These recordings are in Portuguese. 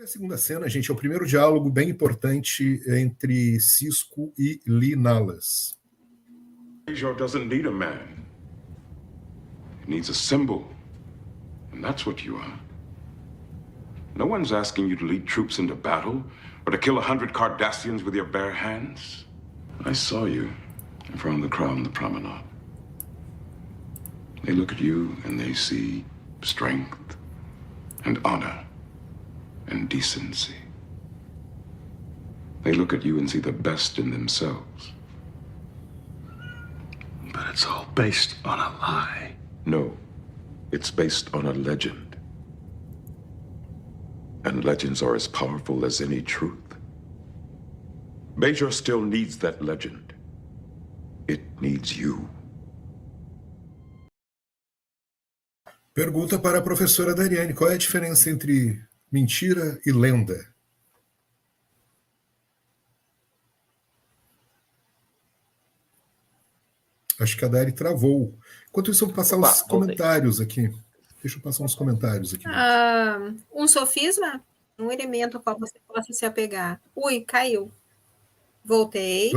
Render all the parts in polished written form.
a segunda cena, gente, é o primeiro diálogo bem importante entre Sisko e Li Nalas. Bajor doesn't need a man. He needs a symbol. And that's what you are. No one's asking you to lead troops into battle or to kill 100 Cardassians with your bare hands. I saw you in front of the crown on the promenade. They look at you and they see strength and honor and decency. They look at you and see the best in themselves. But it's all based on a lie. No, it's based on a legend. And legends are as powerful as any truth. Bajor still needs that legend. It needs you. Pergunta para a professora Dariane, qual é a diferença entre mentira e lenda? Acho que a Dari travou. Enquanto isso, eu vou passar os comentários aqui. Deixa eu passar uns comentários aqui. Um sofisma? Um elemento ao qual você possa se apegar. Ui, caiu. Voltei.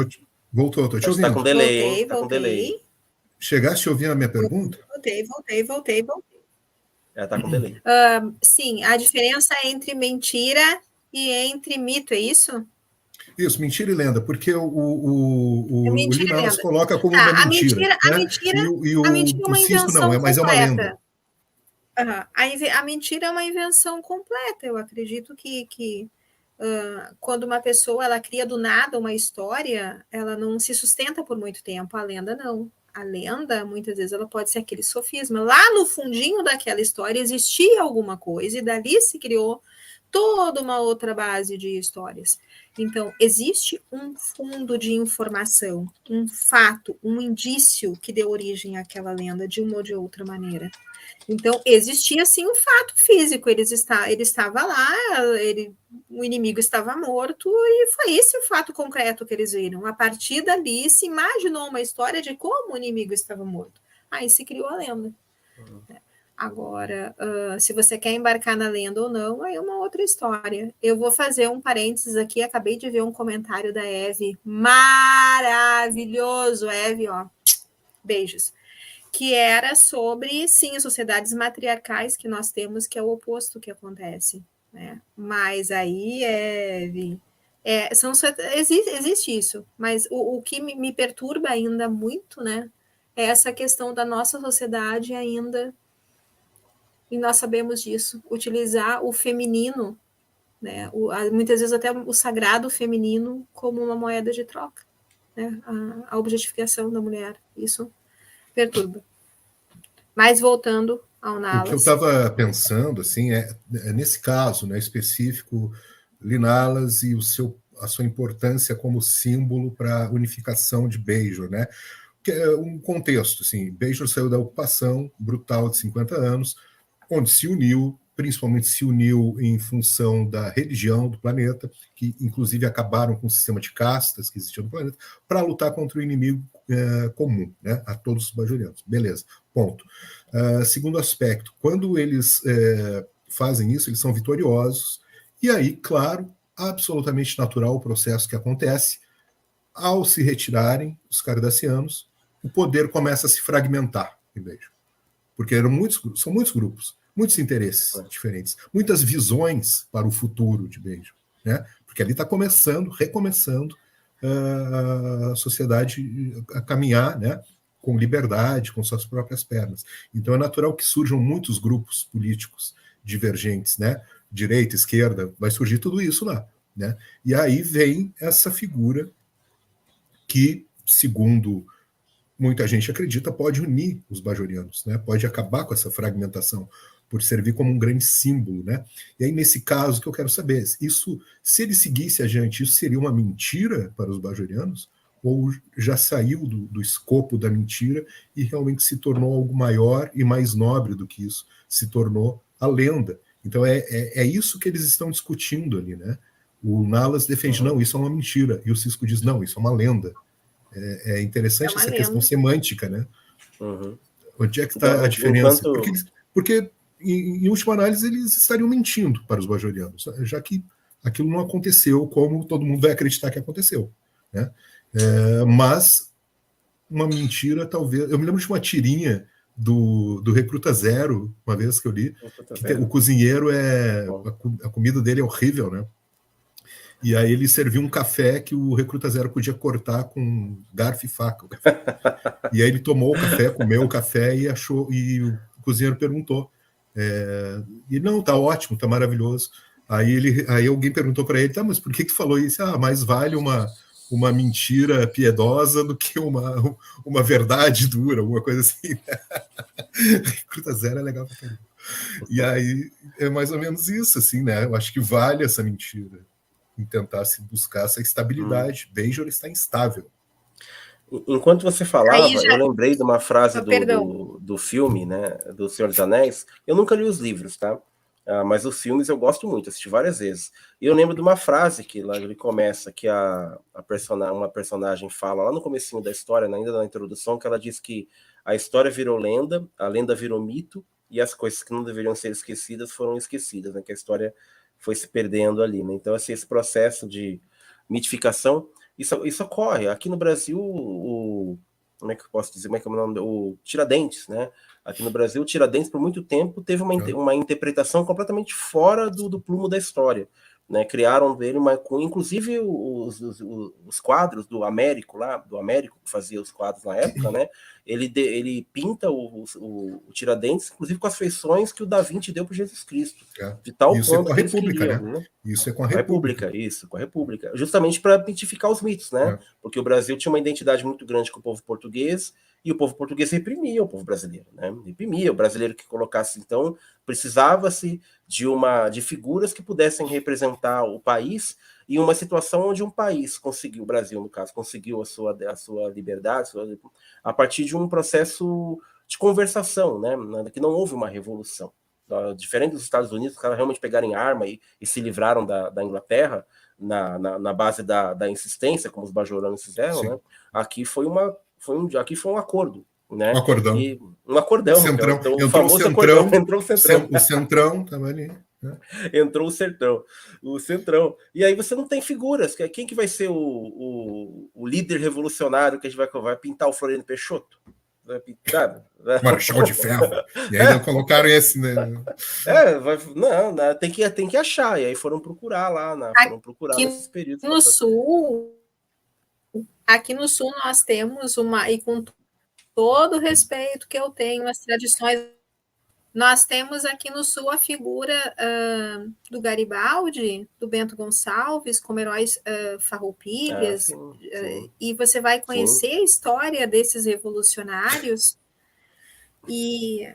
Voltou, estou te ouvindo. Está com delay, Voltei. delay. Chegaste a ouvir a minha pergunta? Voltei. Ela está com delay. Sim, a diferença entre mentira e entre mito, é isso? Isso, mentira e lenda, porque o Li Nalas coloca como uma mentira. A mentira é uma invenção completa. Mas é uma lenda. A mentira é uma invenção completa. Eu acredito que quando uma pessoa ela cria do nada uma história, ela não se sustenta por muito tempo. A lenda não. A lenda, muitas vezes, ela pode ser aquele sofisma. Lá no fundinho daquela história existia alguma coisa e dali se criou toda uma outra base de histórias. Então, existe um fundo de informação, um fato, um indício que deu origem àquela lenda de uma ou de outra maneira. Então, existia sim um fato físico, ele estava lá, o inimigo estava morto, e foi esse o fato concreto que eles viram. A partir dali, se imaginou uma história de como o inimigo estava morto. Aí se criou a lenda. Agora, se você quer embarcar na lenda ou não, aí é uma outra história. Eu vou fazer um parênteses aqui, acabei de ver um comentário da Eve, maravilhoso, Eve, ó, beijos, que era sobre, sim, as sociedades matriarcais que nós temos, que é o oposto que acontece, né? Mas aí, Eve, existe isso, mas o que me perturba ainda muito, né, é essa questão da nossa sociedade ainda, e nós sabemos disso, utilizar o feminino, né, muitas vezes até o sagrado feminino como uma moeda de troca, né, a objetificação da mulher, isso perturba. Mas voltando ao Nalas. O que eu estava pensando, assim, é nesse caso, né, específico, Li Nalas e a sua importância como símbolo para a unificação de Bajor, né? Que é um contexto, assim, Bajor saiu da ocupação brutal de 50 anos, onde se uniu, principalmente se uniu em função da religião do planeta, que inclusive acabaram com o sistema de castas que existia no planeta, para lutar contra o inimigo comum, né, a todos os bajorianos. Beleza, ponto. Segundo aspecto, quando eles fazem isso, eles são vitoriosos, e aí, claro, absolutamente natural o processo que acontece, ao se retirarem os cardassianos, o poder começa a se fragmentar em Bajor, porque são muitos grupos, muitos interesses diferentes, muitas visões para o futuro de Bajor, né? Porque ali está recomeçando a sociedade a caminhar, né, com liberdade, com suas próprias pernas. Então é natural que surjam muitos grupos políticos divergentes, né? Direita, esquerda, vai surgir tudo isso lá, né? E aí vem essa figura que, segundo muita gente acredita, pode unir os bajorianos, né? Pode acabar com essa fragmentação, por servir como um grande símbolo, né? E aí, nesse caso, que eu quero saber, isso, se ele seguisse adiante, isso seria uma mentira para os bajorianos? Ou já saiu do escopo da mentira e realmente se tornou algo maior e mais nobre do que isso, se tornou a lenda? Então, é isso que eles estão discutindo ali, né? O Nalas defende, não, isso é uma mentira, e o Sisko diz, não, isso é uma lenda. É interessante essa questão semântica, né? Onde é que está a diferença? Porque em última análise, eles estariam mentindo para os bajorianos, já que aquilo não aconteceu como todo mundo vai acreditar que aconteceu, né? Mas uma mentira, talvez... Eu me lembro de uma tirinha do Recruta Zero, uma vez que eu li, que o cozinheiro a comida dele é horrível, né? E aí ele serviu um café que o Recruta Zero podia cortar com garfo e faca. E aí ele tomou o café, comeu o café e achou... E o cozinheiro perguntou. E não, tá ótimo, tá maravilhoso. Aí alguém perguntou para ele, tá, mas por que falou isso? Mais vale uma mentira piedosa do que uma verdade dura, alguma coisa assim. Recruta Zero é legal pra caramba. E aí é mais ou menos isso, assim, né? Eu acho que vale essa mentira em tentar se buscar essa estabilidade. Bajor está instável. Enquanto você falava, eu lembrei de uma frase do filme, né, do Senhor dos Anéis. Eu nunca li os livros, tá? Mas os filmes eu gosto muito, assisti várias vezes. E eu lembro de uma frase que lá ele começa, que uma personagem fala lá no comecinho da história, ainda na introdução, que ela diz que a história virou lenda, a lenda virou mito, e as coisas que não deveriam ser esquecidas foram esquecidas, né? Que a história foi se perdendo ali, né? Então, assim, esse processo de mitificação, isso ocorre. Aqui no Brasil, como é que eu posso dizer? Como é que é o nome? O Tiradentes, né? Aqui no Brasil, o Tiradentes, por muito tempo, teve uma interpretação completamente fora do plumo da história, né? Criaram dele inclusive os quadros do Américo, que fazia os quadros na época, né? Ele pinta o Tiradentes, inclusive com as feições que o Da Vinci deu para Jesus Cristo. De tal isso ponto é com a que eles República, queriam, né? né? Isso é com a República. Isso, com a República. Justamente para mitificar os mitos, né? Porque o Brasil tinha uma identidade muito grande com o povo português, e o povo português reprimia o povo brasileiro, né? Reprimia o brasileiro que colocasse, então, precisava-se de figuras que pudessem representar o país em uma situação onde um país conseguiu, o Brasil, no caso, conseguiu a sua liberdade, a partir de um processo de conversação, né? Que não houve uma revolução. Diferente dos Estados Unidos, os caras realmente pegarem arma e se livraram da Inglaterra na base da insistência, como os bajoranos fizeram, né? Aqui foi um acordo, né? Um acordão. Um acordão. Centrão. Então, entrou o famoso Centrão, acordão. Entrou o Centrão. O Centrão estava ali. Né? Entrou o Centrão. E aí você não tem figuras. Quem que vai ser o líder revolucionário que a gente vai pintar o Floriano Peixoto? Vai pintar? Marechal de Ferro. E ainda colocaram esse, né? Tem que achar. E aí foram procurar lá, foram procurar nesses períodos. Aqui no Sul nós temos e com todo o respeito que eu tenho às tradições, nós temos aqui no Sul a figura do Garibaldi, do Bento Gonçalves, como heróis farroupilhas, e você vai conhecer a história desses revolucionários e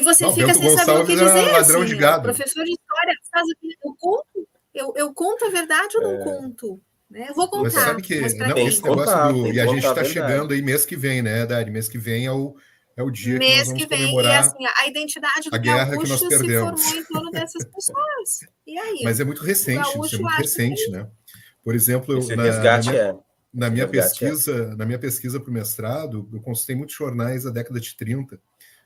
você fica Bento sem saber o que dizer. Ladrão de gado. O professor de história faz eu conto a verdade ou não conto? Né? Eu vou contar. Mas sabe que esse negócio e a gente está chegando aí mês que vem, né, Dari? Mês que vem é o dia que nós vamos comemorar. E assim, a identidade do gaúcho se formou em torno dessas pessoas. E aí? Mas é muito recente, isso é muito recente, né? Por exemplo, na minha pesquisa para o mestrado, eu consultei muitos jornais da década de 30,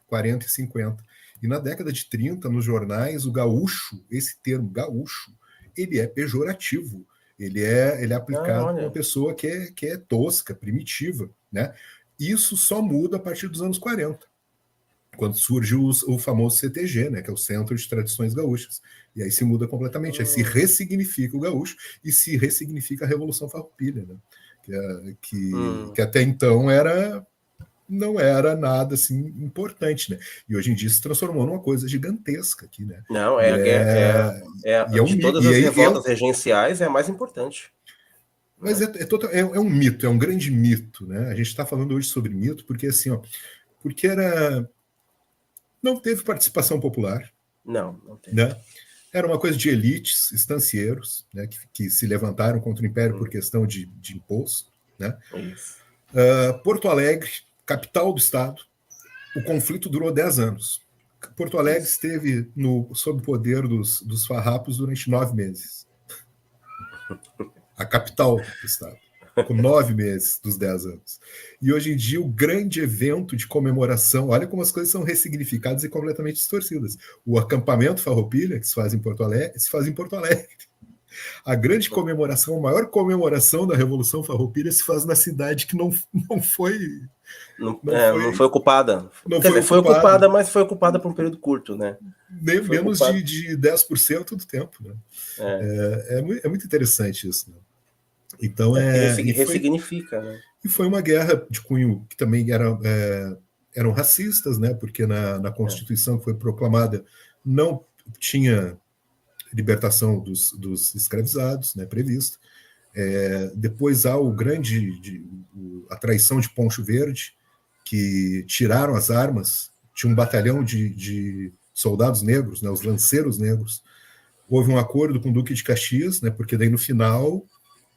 40 e 50. E na década de 30, nos jornais, o gaúcho, esse termo gaúcho, ele é pejorativo. Ele é aplicado para uma pessoa que é tosca, primitiva, né? Isso só muda a partir dos anos 40, quando surge o famoso CTG, né? Que é o Centro de Tradições Gaúchas. E aí se muda completamente, aí se ressignifica o gaúcho e se ressignifica a Revolução Farroupilha, né? Que até então não era nada assim importante, né? E hoje em dia se transformou numa coisa gigantesca aqui, né? Não, de todas as revoltas regenciais é a mais importante. Mas é um mito, é um grande mito, né? A gente está falando hoje sobre mito porque assim, porque não teve participação popular. Não teve. Né? Era uma coisa de elites, estancieiros, né? Que se levantaram contra o Império por questão de imposto, né? Porto Alegre, capital do estado, o conflito durou 10 anos. Porto Alegre esteve sob o poder dos farrapos durante 9 meses. A capital do estado. com 9 meses dos 10 anos. E hoje em dia o grande evento de comemoração, olha como as coisas são ressignificadas e completamente distorcidas. O acampamento Farroupilha, que se faz em Porto Alegre, A grande comemoração, a maior comemoração da Revolução Farroupilha se faz na cidade que não foi... Não foi ocupada. Foi ocupada, mas foi ocupada por um período curto, né? Menos de 10% do tempo, né? É muito interessante isso, né? Então ressignifica, né? E foi uma guerra de cunho que também eram racistas, né? Porque na Constituição que foi proclamada não tinha libertação dos escravizados, né? Prevista. Depois há a traição de Poncho Verde, que tiraram as armas. Tinha um batalhão de soldados negros, né? Os lanceiros negros. Houve um acordo com o Duque de Caxias, né? Porque daí no final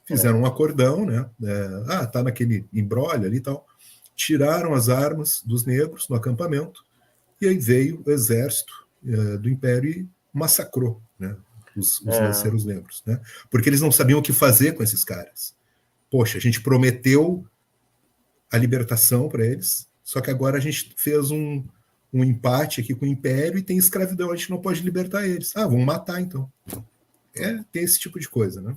fizeram um acordão, né? Tá naquele imbróglio ali e tal. Tiraram as armas dos negros no acampamento, e aí veio o exército do Império e massacrou, né? Os lanceiros negros, né? Porque eles não sabiam o que fazer com esses caras. Poxa, a gente prometeu a libertação para eles, só que agora a gente fez um empate aqui com o Império e tem escravidão, a gente não pode libertar eles. Vamos matar então. Tem esse tipo de coisa, né?